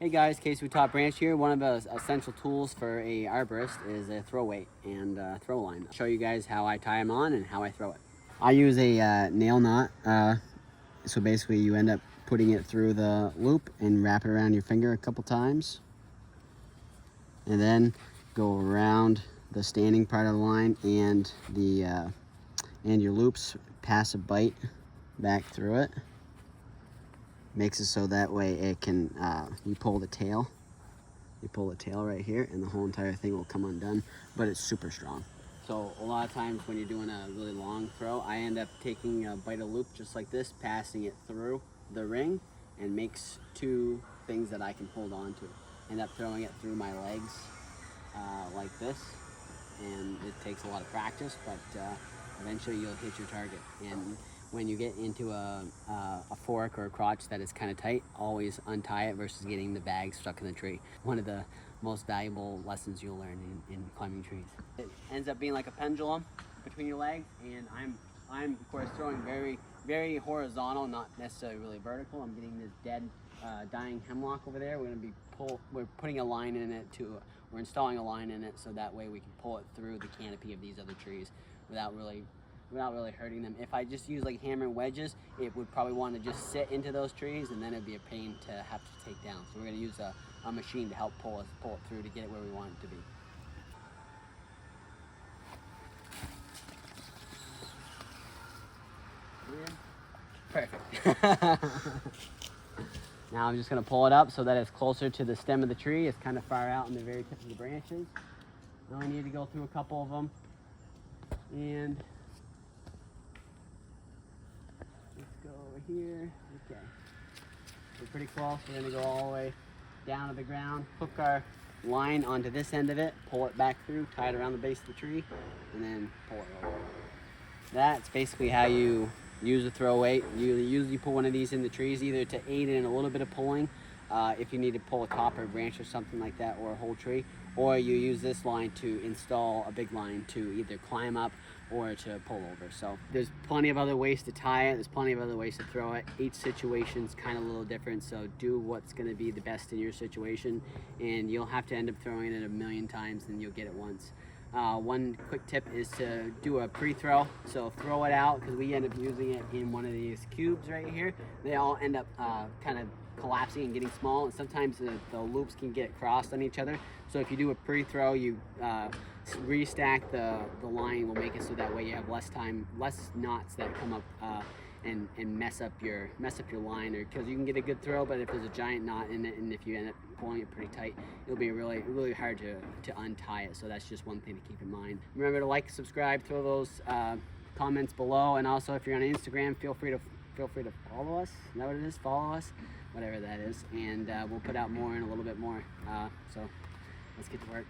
Hey guys, Case we Top Branch here. One of the essential tools for a arborist is a throw weight and throw line. I'll show you guys how I tie them on and how I throw it. I use a nail knot. So basically you end up putting it through the loop and wrap it around your finger a couple times. And then go around the standing part of the line and your loops, pass a bite back through it. Makes it so that way it can, you pull the tail right here and the whole entire thing will come undone, but it's super strong. So a lot of times when you're doing a really long throw, I end up taking a bite of loop just like this, passing it through the ring, and makes two things that I can hold on to. End up throwing it through my legs like this, and it takes a lot of practice, but eventually you'll hit your target. And when you get into a fork or a crotch that is kind of tight, always untie it versus getting the bag stuck in the tree. One of the most valuable lessons you'll learn in climbing trees. It ends up being like a pendulum between your legs, and I'm of course throwing very horizontal, not necessarily really vertical. I'm getting this dead dying hemlock over there. We're putting a line in it we're installing a line in it so that way we can pull it through the canopy of these other trees without really hurting them. If I just use like hammer and wedges, it would probably want to just sit into those trees, and then it'd be a pain to have to take down. So we're going to use a machine to help pull it through to get it where we want it to be. Perfect. Now I'm just going to pull it up so that it's closer to the stem of the tree. It's kind of far out in the very tip of the branches. Now I need to go through a couple of them, and let's go over here. Okay, we're pretty close. We're going to go all the way down to the ground, hook our line onto this end of it, pull it back through, tie it around the base of the tree, and then pull it over. That's basically how you use a throw weight. You usually put one of these in the trees either to aid in a little bit of pulling, if you need to pull a top or a branch or something like that, or a whole tree, or you use this line to install a big line to either climb up or to pull over. So there's plenty of other ways to tie it. There's plenty of other ways to throw it. Each situation's kind of a little different, so do what's going to be the best in your situation, and you'll have to end up throwing it a million times than you'll get it once. One quick tip is to do a pre-throw. So throw it out, because we end up using it in one of these cubes right here. They all end up kind of collapsing and getting small, and sometimes the loops can get crossed on each other. So if you do a pre-throw, you restack the line, will make it so that way you have less knots that come up and mess up your line, or because you can get a good throw, but if there's a giant knot in it and if you end up pulling it pretty tight, it'll be really hard to untie it. So that's just one thing to keep in mind. Remember to like, subscribe, throw those comments below, and also if you're on Instagram, feel free to follow us. Is that what it is? Follow us, whatever that is, and we'll put out more in a little bit more. So let's get to work.